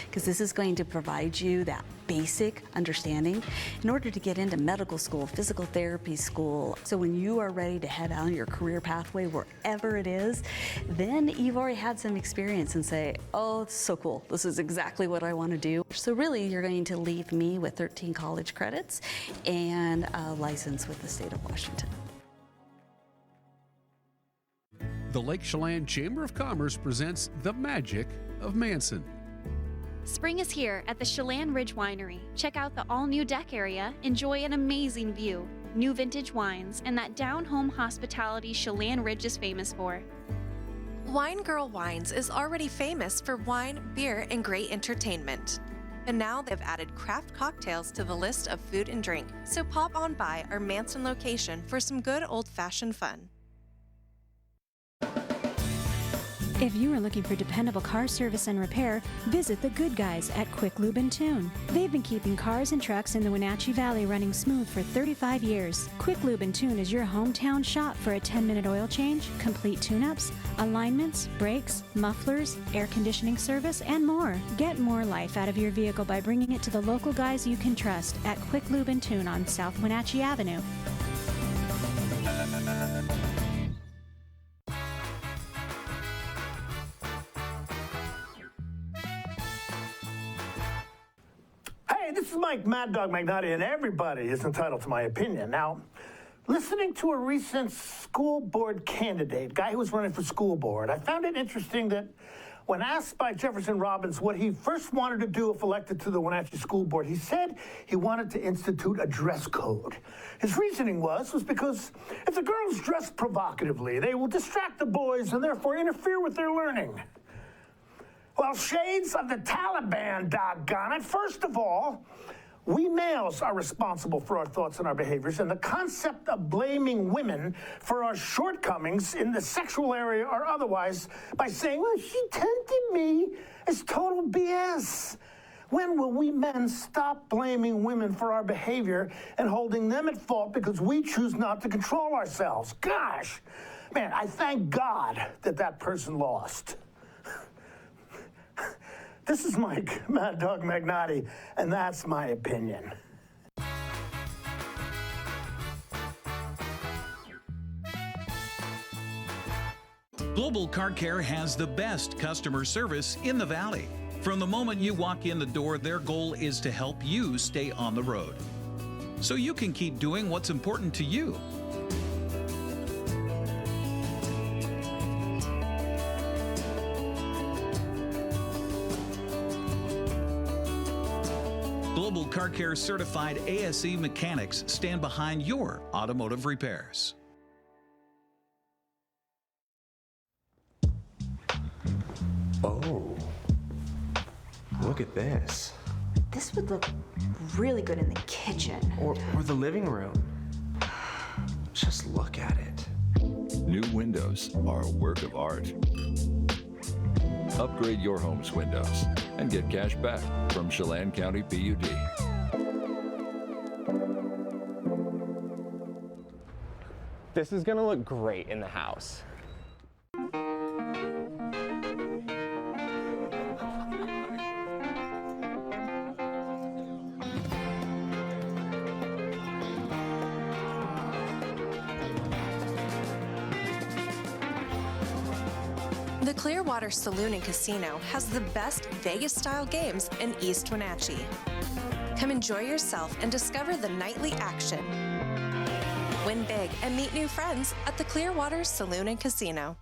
because this is going to provide you that basic understanding in order to get into medical school, physical therapy school. So when you are ready to head on your career pathway, wherever it is, then you've already had some experience and say, oh, it's so cool. This is exactly what I want to do. So really, you're going to leave me with 13 college credits and a license with the state of Washington. The Lake Chelan Chamber of Commerce presents The Magic of Manson. Spring is here at the Chelan Ridge Winery. Check out the all-new deck area, enjoy an amazing view, new vintage wines, and that down-home hospitality Chelan Ridge is famous for. Wine Girl Wines is already famous for wine, beer, and great entertainment. And now they've added craft cocktails to the list of food and drink, so pop on by our Manson location for some good old-fashioned fun. If you are looking for dependable car service and repair, visit the good guys at Quick Lube and Tune. They've been keeping cars and trucks in the Wenatchee Valley running smooth for 35 years. Quick Lube and Tune is your hometown shop for a 10-minute oil change, complete tune-ups, alignments, brakes, mufflers, air conditioning service, and more. Get more life out of your vehicle by bringing it to the local guys you can trust at Quick Lube and Tune on South Wenatchee Avenue. This is Mike Mad Dog Magnotti, and everybody is entitled to my opinion. Now, listening to a recent school board candidate, guy who was running for school board, I found it interesting that when asked by Jefferson Robbins what he first wanted to do if elected to the Wenatchee School Board, he said he wanted to institute a dress code. His reasoning was because if the girls dress provocatively, they will distract the boys and therefore interfere with their learning. Well, shades of the Taliban, doggone it. First of all, we males are responsible for our thoughts and our behaviors, and the concept of blaming women for our shortcomings in the sexual area or otherwise by saying, well, she tempted me, is total BS. When will we men stop blaming women for our behavior and holding them at fault because we choose not to control ourselves? Gosh, man, I thank God that that person lost. This is Mike Mad Dog Magnotti, and that's my opinion. Global Car Care has the best customer service in the Valley. From the moment you walk in the door, their goal is to help you stay on the road, so you can keep doing what's important to you. Global Car Care certified ASE mechanics stand behind your automotive repairs. Oh, look at this. This would look really good in the kitchen. Or the living room. Just look at it. New windows are a work of art. Upgrade your home's windows and get cash back from Chelan County PUD. This is gonna look great in the house. The Clearwater Saloon and Casino has the best Vegas-style games in East Wenatchee. Come enjoy yourself and discover the nightly action. Win big and meet new friends at the Clearwater Saloon and Casino.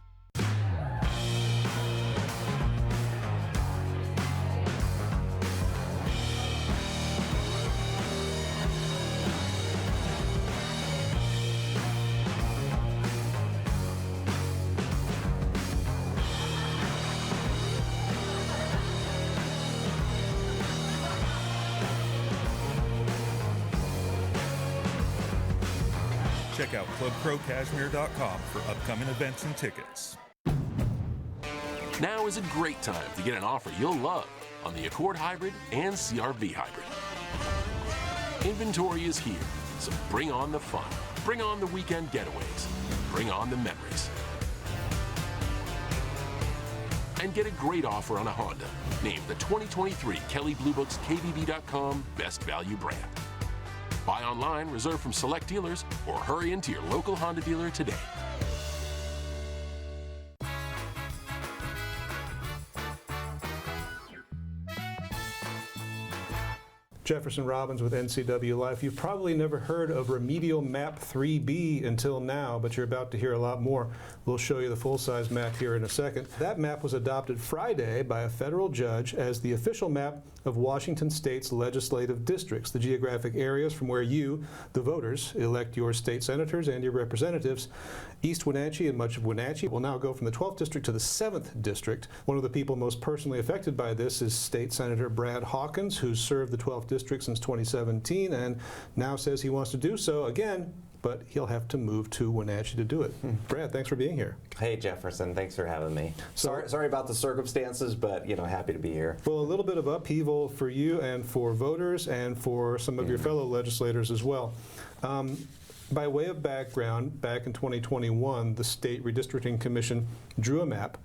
Check out ClubCrowCashmere.com for upcoming events and tickets. Now is a great time to get an offer you'll love on the Accord Hybrid and CR-V Hybrid. Inventory is here, so bring on the fun. Bring on the weekend getaways. Bring on the memories. and get a great offer on a Honda. Named the 2023 Kelley Blue Book's KBB.com Best Value Brand. Buy online, reserve from select dealers, or hurry into your local Honda dealer today. Jefferson Robbins with NCW Life. You've probably never heard of Remedial Map 3B until now, but you're about to hear a lot more. We'll show you the full-size map here in a second. That map was adopted Friday by a federal judge as the official map of Washington State's legislative districts, the geographic areas from where you, the voters, elect your state senators and your representatives. East Wenatchee and much of Wenatchee will now go from the 12th district to the 7th district. One of the people most personally affected by this is State Senator Brad Hawkins, who's served the 12th district since 2017 and now says he wants to do so again, but he'll have to move to Wenatchee to do it. Brad, thanks for being here. Hey Jefferson, thanks for having me. Sorry about the circumstances, but happy to be here. Well, a little bit of upheaval for you and for voters and for some of your fellow legislators as well. By way of background, back in 2021, the State Redistricting Commission drew a map.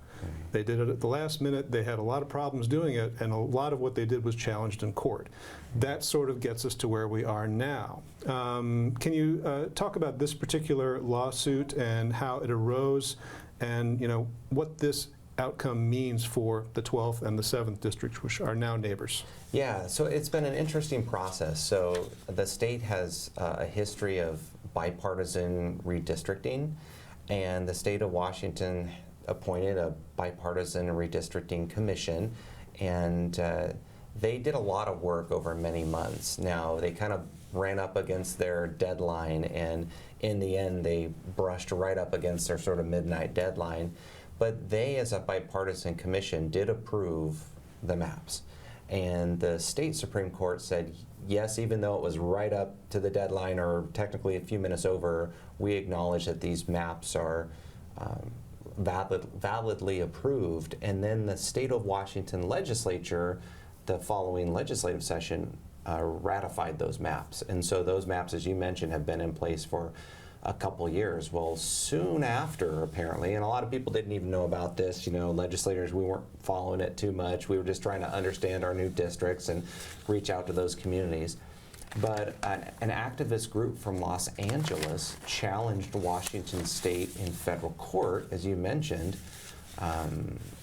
They did it at the last minute. They had a lot of problems doing it, and a lot of what they did was challenged in court. That sort of gets us to where we are now. Can you talk about this particular lawsuit and how it arose, and what this outcome means for the 12th and the 7th districts, which are now neighbors? Yeah, so it's been an interesting process. So the state has a history of bipartisan redistricting, and the state of Washington appointed a bipartisan redistricting commission, and they did a lot of work over many months. Now, they kind of ran up against their deadline, and in the end, they brushed right up against their sort of midnight deadline. But they, as a bipartisan commission, did approve the maps. And the state Supreme Court said, yes, even though it was right up to the deadline, or technically a few minutes over, we acknowledge that these maps are validly approved. And then the state of Washington legislature, the following legislative session, ratified those maps. And so those maps, as you mentioned, have been in place for a couple years. Well, soon after, apparently, and a lot of people didn't even know about this, legislators, we weren't following it too much. We were just trying to understand our new districts and reach out to those communities. But an activist group from Los Angeles challenged Washington State in federal court, as you mentioned,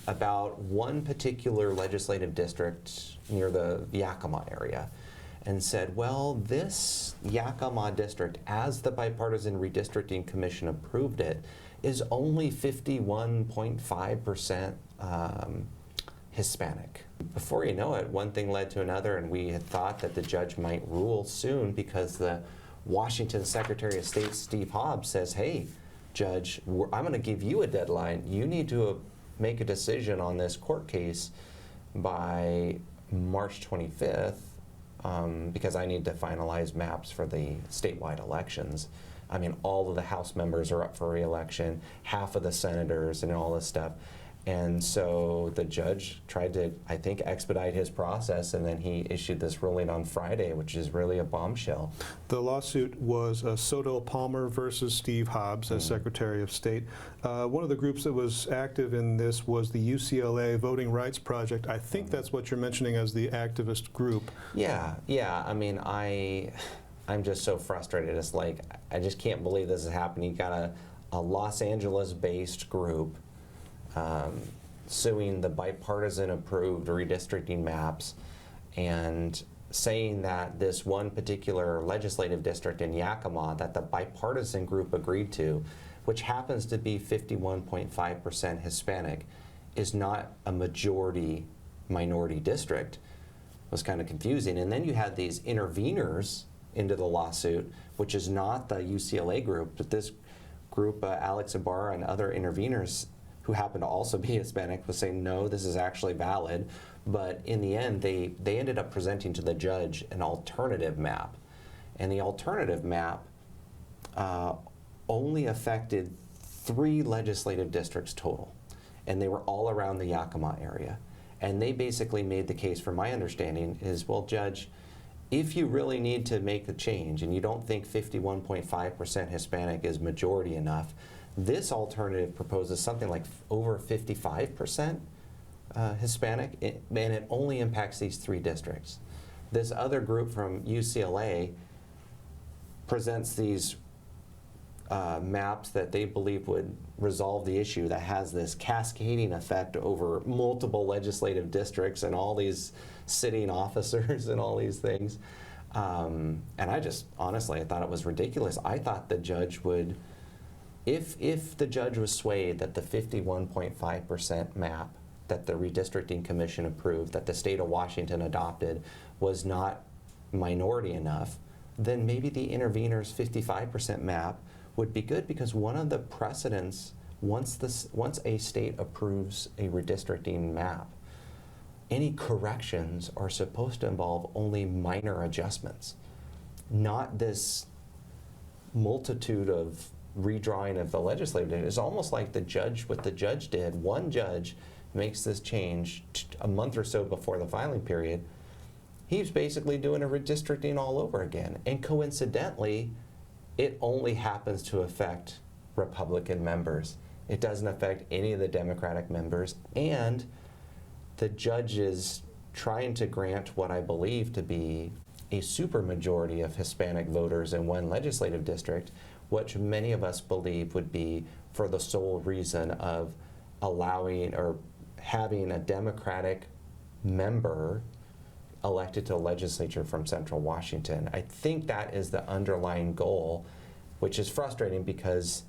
about one particular legislative district near the Yakima area, and said, well, this Yakima district, as the Bipartisan Redistricting Commission approved it, is only 51.5% Hispanic. Before you know it, one thing led to another, and we had thought that the judge might rule soon, because the Washington Secretary of State, Steve Hobbs, says, hey, Judge, I'm going to give you a deadline. You need to make a decision on this court case by March 25th, because I need to finalize maps for the statewide elections. I mean, all of the House members are up for re-election, half of the senators, and all this stuff. And so the judge tried to, I think, expedite his process, and then he issued this ruling on Friday, which is really a bombshell. The lawsuit was Soto Palmer versus Steve Hobbs as Secretary of State. One of the groups that was active in this was the UCLA Voting Rights Project. I think that's what you're mentioning as the activist group. Yeah. I mean, I'm just so frustrated. It's like, I just can't believe this is happening. You got a Los Angeles-based group suing the bipartisan approved redistricting maps and saying that this one particular legislative district in Yakima that the bipartisan group agreed to, which happens to be 51.5% Hispanic, is not a majority-minority district, was kind of confusing. And then you had these interveners into the lawsuit, which is not the UCLA group, but this group, Alex Ibarra and other interveners who happen to also be Hispanic, was saying, no, this is actually valid. But in the end, they ended up presenting to the judge an alternative map. And the alternative map only affected 3 legislative districts total. And they were all around the Yakima area. And they basically made the case, from my understanding, is, well, Judge, if you really need to make the change and you don't think 51.5% Hispanic is majority enough, this alternative proposes something like over 55%, Hispanic, and it only impacts these 3 districts. This other group from UCLA presents these maps that they believe would resolve the issue that has this cascading effect over multiple legislative districts and all these sitting officers and all these things. And I just, honestly, I thought it was ridiculous. I thought the judge would, if the judge was swayed that the 51.5% map that the Redistricting Commission approved, that the state of Washington adopted, was not minority enough, then maybe the intervener's 55% map would be good, because one of the precedents, once a state approves a redistricting map, any corrections are supposed to involve only minor adjustments, not this multitude of redrawing of the legislative data. It's almost like the judge, what the judge did, one judge makes this change a month or so before the filing period. He's basically doing a redistricting all over again. And coincidentally, it only happens to affect Republican members. It doesn't affect any of the Democratic members. And the judge is trying to grant what I believe to be a supermajority of Hispanic voters in one legislative district, which many of us believe would be for the sole reason of allowing or having a Democratic member elected to the legislature from Central Washington. I think that is the underlying goal, which is frustrating because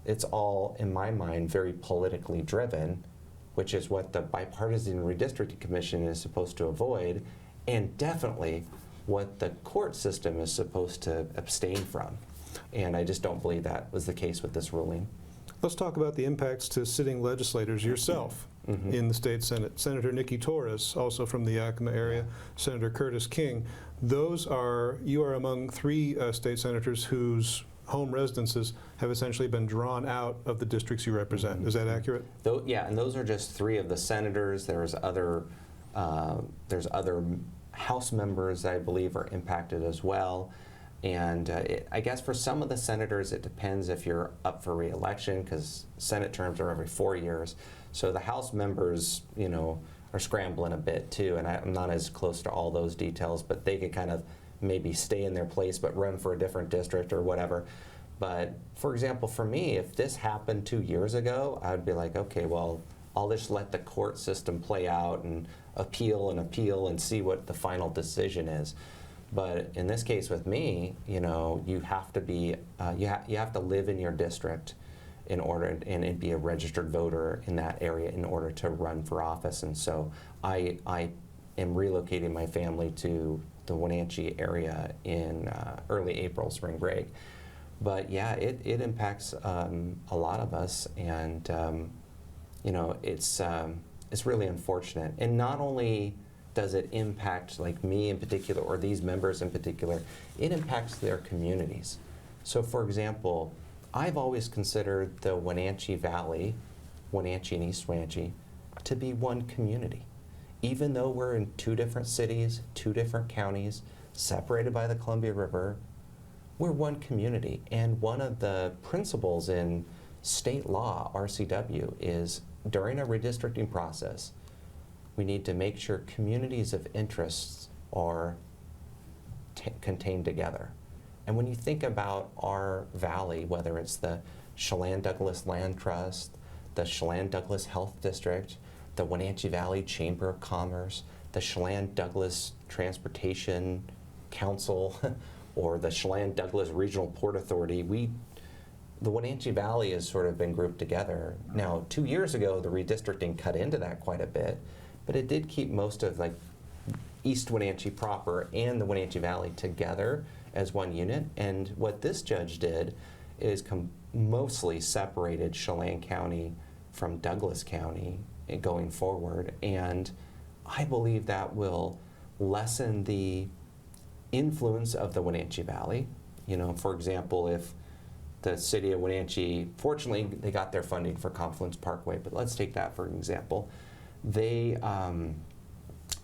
it's all, in my mind, very politically driven, which is what the Bipartisan Redistricting Commission is supposed to avoid, and definitely what the court system is supposed to abstain from. And I just don't believe that was the case with this ruling. Let's talk about the impacts to sitting legislators yourself in the state Senate. Senator Nikki Torres, also from the Yakima area, Senator Curtis King. You are among 3 state senators whose home residences have essentially been drawn out of the districts you represent. Is that accurate? Yeah, and those are just 3 of the senators. There's other House members that I believe are impacted as well. And I guess for some of the senators, it depends if you're up for re-election, because Senate terms are every 4 years. So the House members, are scrambling a bit too, and I'm not as close to all those details, but they could kind of maybe stay in their place but run for a different district or whatever. But for example, for me, if this happened 2 years ago, I would be like, okay, well, I'll just let the court system play out and appeal and see what the final decision is. But in this case with me, you have to be, you have to live in your district in order and be a registered voter in that area in order to run for office. And so I am relocating my family to the Wenatchee area in early April, spring break. But yeah, it impacts a lot of us, and it's really unfortunate. And not only does it impact like me in particular, or these members in particular, it impacts their communities. So for example, I've always considered the Wenatchee Valley, Wenatchee and East Wenatchee, to be one community. Even though we're in 2 different cities, 2 different counties, separated by the Columbia River, we're one community. And one of the principles in state law, RCW, is during a redistricting process, we need to make sure communities of interests are contained together. And when you think about our valley, whether it's the Chelan-Douglas Land Trust, the Chelan-Douglas Health District, the Wenatchee Valley Chamber of Commerce, the Chelan-Douglas Transportation Council, or the Chelan-Douglas Regional Port Authority, the Wenatchee Valley has sort of been grouped together. Now, 2 years ago, the redistricting cut into that quite a bit, but it did keep most of like East Wenatchee proper and the Wenatchee Valley together as one unit. And what this judge did is mostly separated Chelan County from Douglas County going forward. And I believe that will lessen the influence of the Wenatchee Valley. For example, if the city of Wenatchee, fortunately, they got their funding for Confluence Parkway, but let's take that for an example.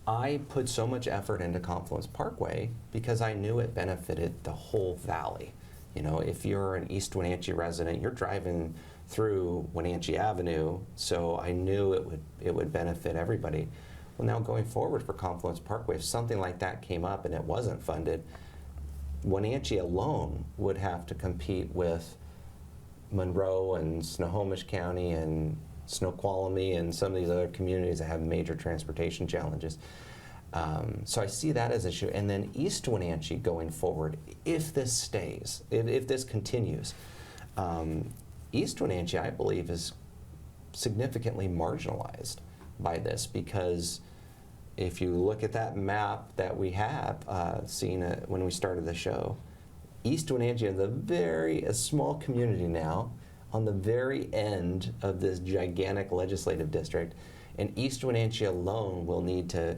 I put so much effort into Confluence Parkway because I knew it benefited the whole valley. You know, if you're an East Wenatchee resident, you're driving through Wenatchee Avenue, so I knew it would benefit everybody. Well, now going forward for Confluence Parkway, if something like that came up and it wasn't funded, Wenatchee alone would have to compete with Monroe and Snohomish County and Snoqualmie and some of these other communities that have major transportation challenges. So I see that as an issue. And then East Wenatchee going forward, if this stays, if this continues, East Wenatchee, I believe, is significantly marginalized by this, because if you look at that map that we have seen when we started the show, East Wenatchee is a small community now on the very end of this gigantic legislative district, and East Wenatchee alone will need to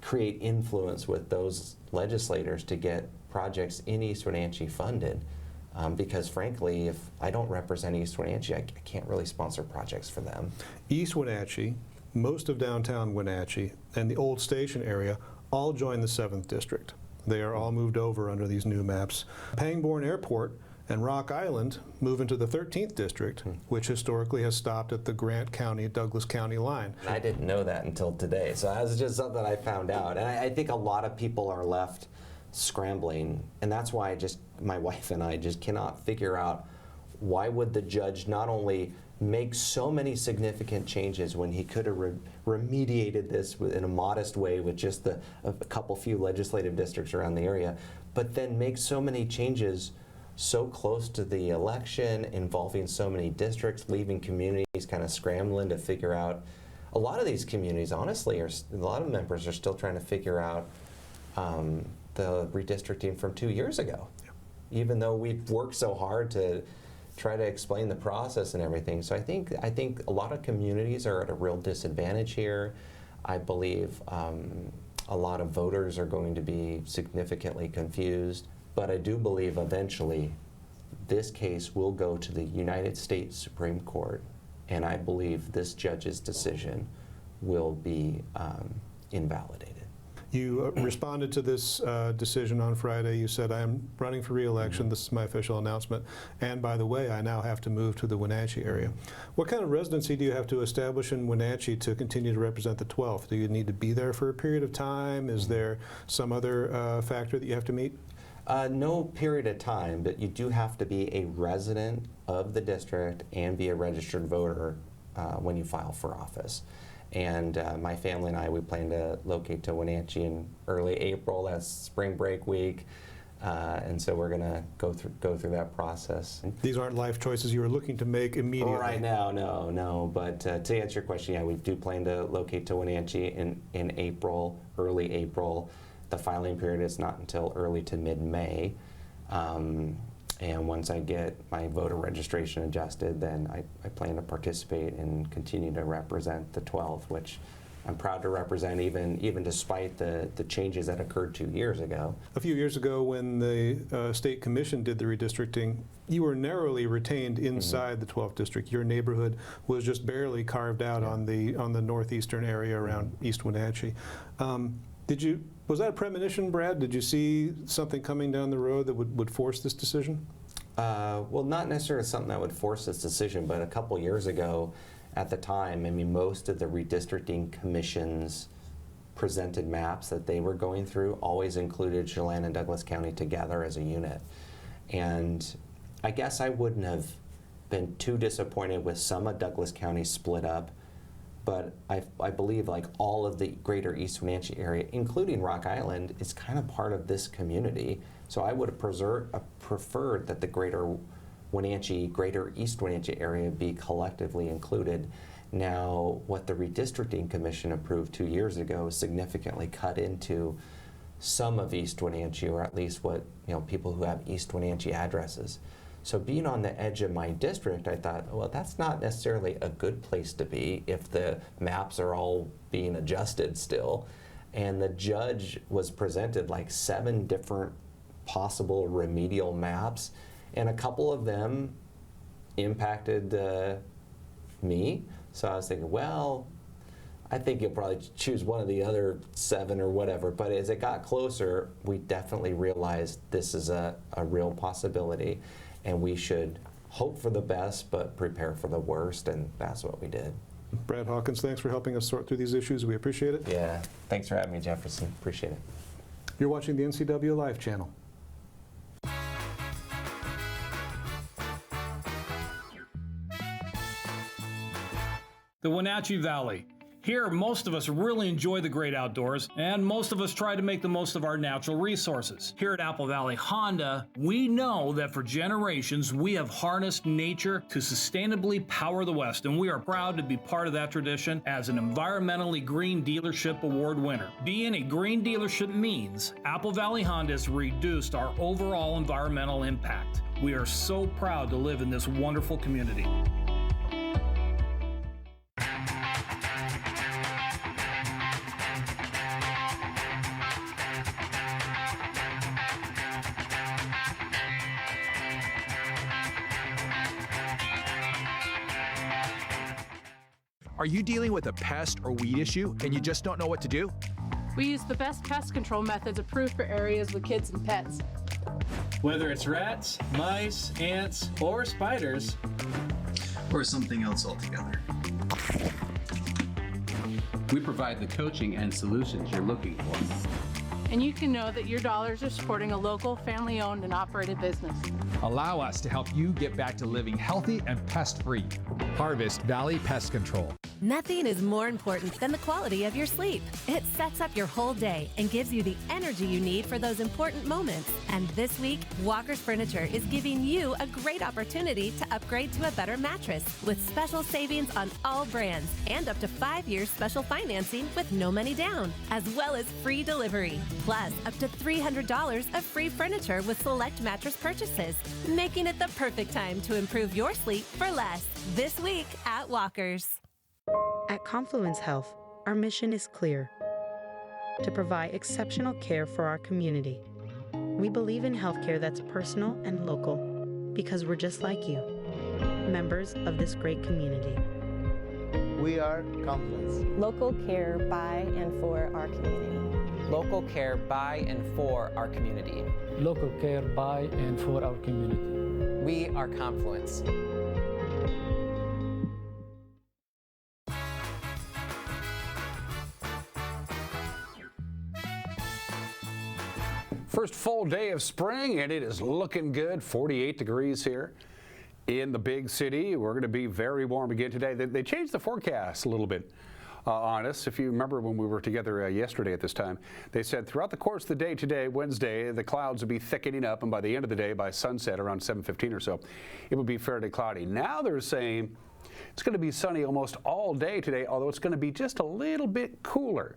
create influence with those legislators to get projects in East Wenatchee funded. Because frankly, if I don't represent East Wenatchee, I can't really sponsor projects for them. East Wenatchee, most of downtown Wenatchee, and the old station area all join the 7th District. They are all moved over under these new maps. Pangbourne Airport and Rock Island move into the 13th District, which historically has stopped at the Grant County, Douglas County line. I didn't know that until today, so that's just something I found out. And I think a lot of people are left scrambling, and that's why my wife and I just cannot figure out why would the judge not only make so many significant changes when he could have remediated this in a modest way with just a few legislative districts around the area, but then make so many changes so close to the election, involving so many districts, leaving communities kind of scrambling to figure out. A lot of these communities, honestly, a lot of members are still trying to figure out the redistricting from 2 years ago, even though we've worked so hard to try to explain the process and everything. So I think a lot of communities are at a real disadvantage here. I believe a lot of voters are going to be significantly confused, but I do believe eventually this case will go to the United States Supreme Court, and I believe this judge's decision will be invalidated. You responded to this decision on Friday. You said, I am running for re-election. This is my official announcement. And by the way, I now have to move to the Wenatchee area. What kind of residency do you have to establish in Wenatchee to continue to represent the 12th? Do you need to be there for a period of time? Is there some other factor that you have to meet? No period of time, but you do have to be a resident of the district and be a registered voter when you file for office. And my family and I, we plan to locate to Wenatchee in early April. That's spring break week, and so we're going to go through that process. These aren't life choices you were looking to make immediately. Right now, no. But to answer your question, yeah, we do plan to locate to Wenatchee in April, early April. The filing period is not until early to mid-May. And once I get my voter registration adjusted, then I plan to participate and continue to represent the 12th, which I'm proud to represent even despite the changes that occurred 2 years ago. A few years ago when the State Commission did the redistricting, you were narrowly retained inside the 12th District. Your neighborhood was just barely carved out on the northeastern area around East Wenatchee. Was that a premonition, Brad? Did you see something coming down the road that would force this decision? Well, not necessarily something that would force this decision, but a couple years ago, at the time, I mean, most of the redistricting commissions presented maps that they were going through always included Chelan and Douglas County together as a unit. And I guess I wouldn't have been too disappointed with some of Douglas County split up, but I believe like all of the greater East Wenatchee area, including Rock Island, is kind of part of this community. So I would have preferred that the greater East Wenatchee area be collectively included. Now, what the Redistricting Commission approved 2 years ago significantly cut into some of East Wenatchee, or at least what people who have East Wenatchee addresses. So being on the edge of my district, I thought, well, that's not necessarily a good place to be if the maps are all being adjusted still. And the judge was presented like 7 different possible remedial maps, and a couple of them impacted me. So I was thinking, well, I think you'll probably choose one of the other 7 or whatever. But as it got closer, we definitely realized this is a real possibility, and we should hope for the best but prepare for the worst, and that's what we did. Brad Hawkins, thanks for helping us sort through these issues. We appreciate it. Yeah, thanks for having me, Jefferson. Appreciate it. You're watching the NCW Live channel. The Wenatchee Valley. Here, most of us really enjoy the great outdoors, and most of us try to make the most of our natural resources. Here at Apple Valley Honda, we know that for generations, we have harnessed nature to sustainably power the West, and we are proud to be part of that tradition as an Environmentally Green Dealership Award winner. Being a green dealership means Apple Valley Honda has reduced our overall environmental impact. We are so proud to live in this wonderful community. Are you dealing with a pest or weed issue and you just don't know what to do? We use the best pest control methods approved for areas with kids and pets. Whether it's rats, mice, ants, or spiders, or something else altogether, we provide the coaching and solutions you're looking for. And you can know that your dollars are supporting a local, family-owned and operated business. Allow us to help you get back to living healthy and pest-free. Harvest Valley Pest Control. Nothing is more important than the quality of your sleep. It sets up your whole day and gives you the energy you need for those important moments. And this week, Walker's Furniture is giving you a great opportunity to upgrade to a better mattress with special savings on all brands and up to 5 years special financing with no money down, as well as free delivery. Plus, up to $300 of free furniture with select mattress purchases, making it the perfect time to improve your sleep for less. This week at Walker's. At Confluence Health, our mission is clear: to provide exceptional care for our community. We believe in healthcare that's personal and local because we're just like you, members of this great community. We are Confluence. Local care by and for our community. Local care by and for our community. Local care by and for our community. We are Confluence. First full day of spring, and it is looking good. 48 degrees here in the big city. We're going to be very warm again today. They changed the forecast a little bit on us. If you remember when we were together yesterday at this time, they said throughout the course of the day today, Wednesday, the clouds would be thickening up, and by the end of the day, by sunset around 7:15 or so, it would be fairly cloudy. Now they're saying it's going to be sunny almost all day today, although it's going to be just a little bit cooler.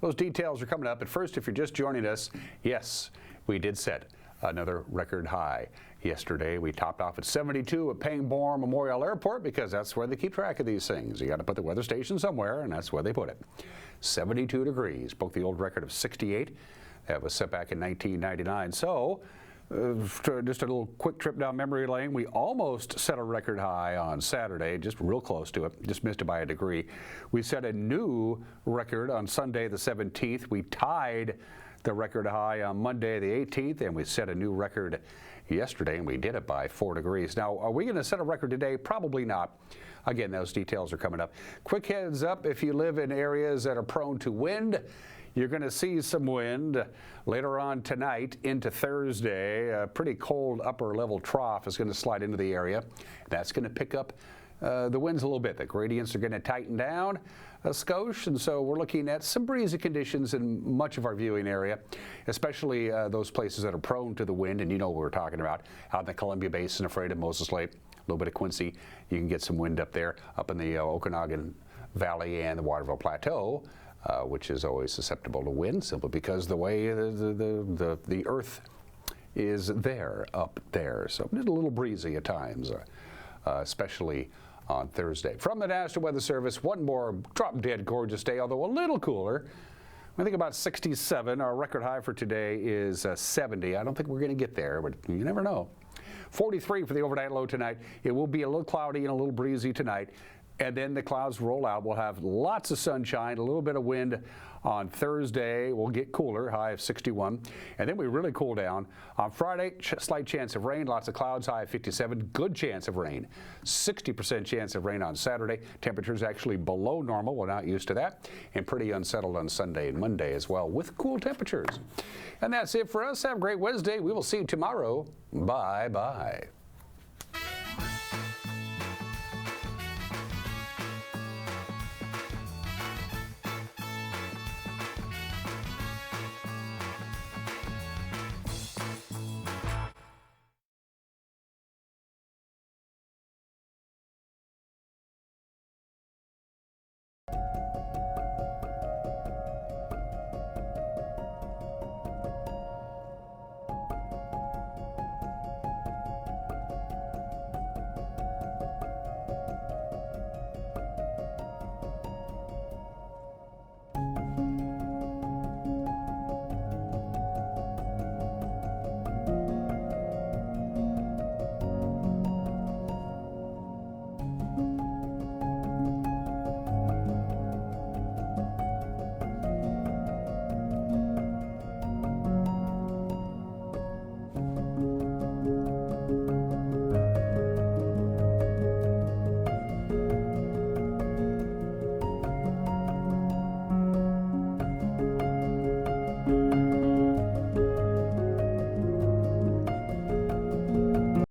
Those details are coming up. But first, if you're just joining us, yes, we did set another record high yesterday. We topped off at 72 at Pangbourne Memorial Airport because that's where they keep track of these things. You got to put the weather station somewhere, and that's where they put it. 72 degrees, broke the old record of 68. That was set back in 1999. So, just a little quick trip down memory lane. We almost set a record high on Saturday, just real close to it, just missed it by a degree. We set a new record on Sunday the 17th. We tied the record high on Monday the 18th, and we set a new record yesterday, and we did it by 4 degrees. Now, are we going to set a record today? Probably not. Again, those details are coming up. Quick heads up, if you live in areas that are prone to wind, you're going to see some wind later on tonight into Thursday. A pretty cold upper level trough is going to slide into the area. That's going to pick up the winds a little bit. The gradients are going to tighten down a skosh, and so we're looking at some breezy conditions in much of our viewing area, especially those places that are prone to the wind, and you know what we're talking about. Out in the Columbia Basin, afraid of Moses Lake, a little bit of Quincy. You can get some wind up there, up in the Okanagan Valley and the Waterville Plateau. Which is always susceptible to wind, simply because the way the earth is there up there. So it's a little breezy at times, especially on Thursday. From the National Weather Service, one more drop-dead gorgeous day, although a little cooler. I think about 67. Our record high for today is 70. I don't think we're going to get there, but you never know. 43 for the overnight low tonight. It will be a little cloudy and a little breezy tonight. And then the clouds roll out. We'll have lots of sunshine, a little bit of wind on Thursday. We'll get cooler, high of 61. And then we really cool down. On Friday, slight chance of rain, lots of clouds, high of 57. Good chance of rain. 60% chance of rain on Saturday. Temperatures actually below normal. We're not used to that. And pretty unsettled on Sunday and Monday as well with cool temperatures. And that's it for us. Have a great Wednesday. We will see you tomorrow. Bye-bye.